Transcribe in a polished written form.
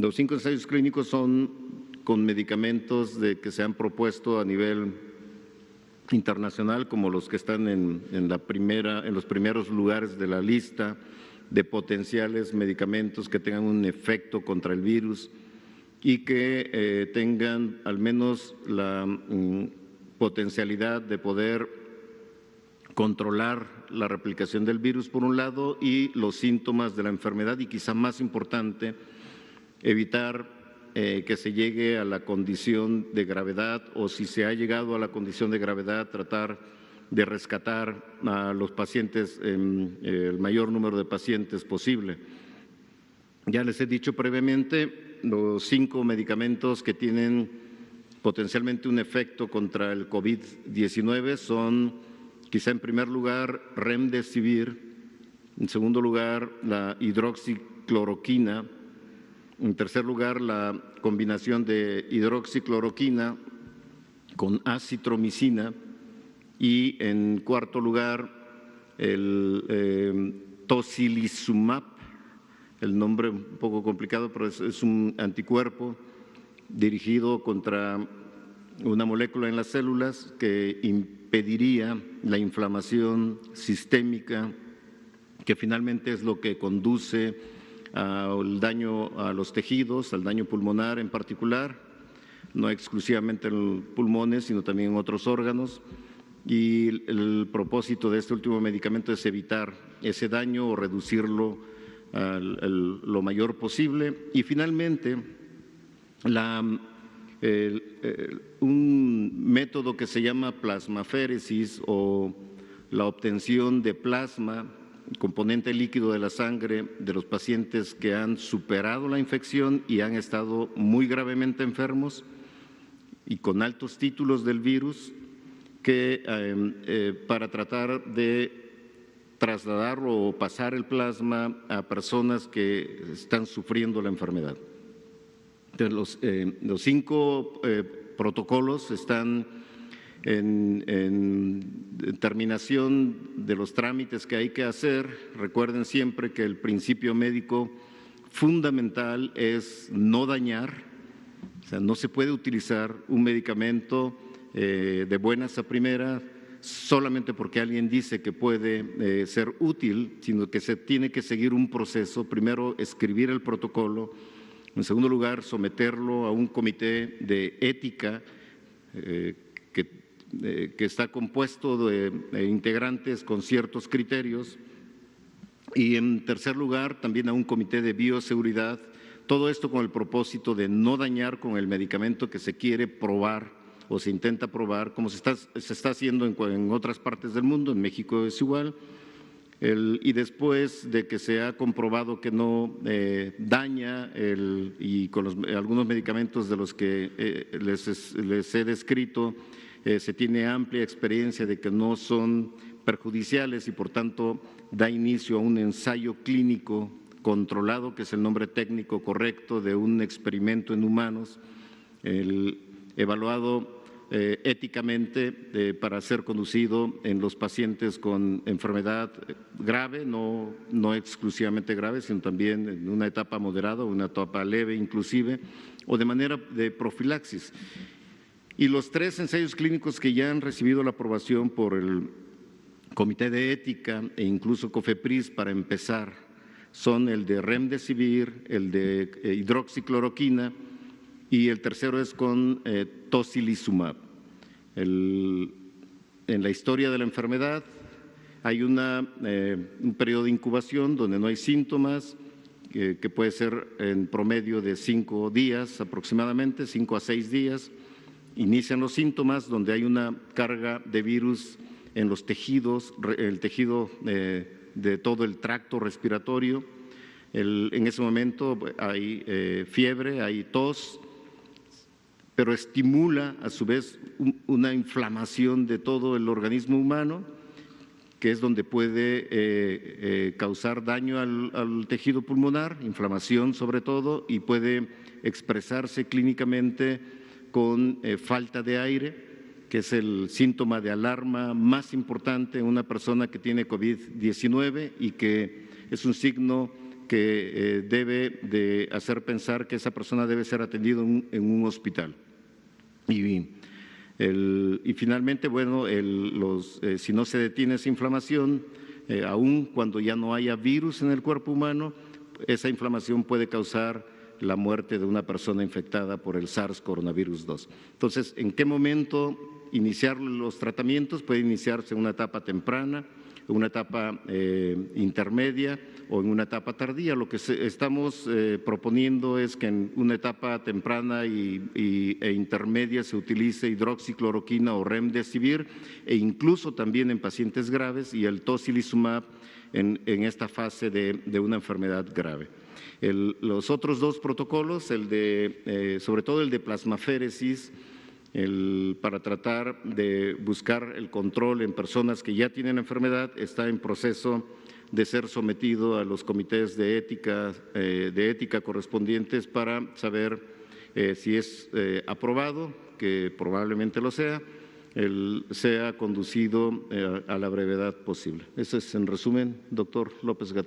los 5 ensayos clínicos son con medicamentos que se han propuesto a nivel internacional, como los que están en los primeros lugares de la lista de potenciales medicamentos que tengan un efecto contra el virus y que tengan al menos la potencialidad de poder controlar la replicación del virus por un lado y los síntomas de la enfermedad, y quizá más importante, evitar que se llegue a la condición de gravedad, o si se ha llegado a la condición de gravedad, tratar de rescatar a los pacientes, el mayor número de pacientes posible. Ya les he dicho previamente los 5 medicamentos que tienen potencialmente un efecto contra el COVID-19 son, quizá en primer lugar, Remdesivir, en segundo lugar, la hidroxicloroquina, en tercer lugar, la combinación de hidroxicloroquina con acitromicina y en cuarto lugar, el tocilizumab, el nombre un poco complicado, pero es un anticuerpo dirigido contra una molécula en las células que impediría la inflamación sistémica, que finalmente es lo que conduce al daño a los tejidos, al daño pulmonar en particular, no exclusivamente en los pulmones, sino también en otros órganos. Y el propósito de este último medicamento es evitar ese daño o reducirlo lo mayor posible. Y finalmente, un método que se llama plasmaféresis, o la obtención de plasma, componente líquido de la sangre de los pacientes que han superado la infección y han estado muy gravemente enfermos y con altos títulos del virus, para tratar de trasladar o pasar el plasma a personas que están sufriendo la enfermedad. Entonces, los 5 protocolos están en terminación de los trámites que hay que hacer. Recuerden siempre que el principio médico fundamental es no dañar, o sea, no se puede utilizar un medicamento de buenas a primeras solamente porque alguien dice que puede ser útil, sino que se tiene que seguir un proceso. Primero, escribir el protocolo. En segundo lugar, someterlo a un comité de ética que está compuesto de integrantes con ciertos criterios. Y en tercer lugar, también a un comité de bioseguridad. Todo esto con el propósito de no dañar con el medicamento que se quiere probar o se intenta probar, como se está haciendo en otras partes del mundo. En México es igual. Y después de que se ha comprobado que no daña, y con algunos medicamentos de los que les he descrito, se tiene amplia experiencia de que no son perjudiciales y por tanto da inicio a un ensayo clínico controlado, que es el nombre técnico correcto de un experimento en humanos, evaluado éticamente para ser conducido en los pacientes con enfermedad grave, no exclusivamente grave, sino también en una etapa moderada o una etapa leve inclusive, o de manera de profilaxis. Y los 3 ensayos clínicos que ya han recibido la aprobación por el Comité de Ética e incluso COFEPRIS para empezar son el de Remdesivir, el de hidroxicloroquina, y el tercero es con tocilizumab. En la historia de la enfermedad hay un periodo de incubación donde no hay síntomas, que puede ser en promedio de 5 días aproximadamente, 5 a 6 días. Inician los síntomas donde hay una carga de virus en los tejidos, el tejido de todo el tracto respiratorio. En ese momento hay fiebre, hay tos, pero estimula a su vez una inflamación de todo el organismo humano, que es donde puede causar daño al tejido pulmonar, inflamación sobre todo, y puede expresarse clínicamente con falta de aire, que es el síntoma de alarma más importante en una persona que tiene COVID-19 y que es un signo que debe de hacer pensar que esa persona debe ser atendida en un hospital. Y finalmente, bueno, si no se detiene esa inflamación, aun cuando ya no haya virus en el cuerpo humano, esa inflamación puede causar la muerte de una persona infectada por el SARS coronavirus 2. Entonces, ¿en qué momento iniciar los tratamientos? Puede iniciarse en una etapa temprana, en una etapa intermedia o en una etapa tardía. Lo que estamos proponiendo es que en una etapa temprana e intermedia se utilice hidroxicloroquina o remdesivir e incluso también en pacientes graves y el tocilizumab en esta fase de una enfermedad grave. Los otros dos protocolos, sobre todo el de plasmaféresis, para tratar de buscar el control en personas que ya tienen enfermedad, está en proceso de ser sometido a los comités de ética correspondientes para saber si es aprobado, que probablemente lo sea conducido a la brevedad posible. Eso es en resumen, doctor López-Gatell.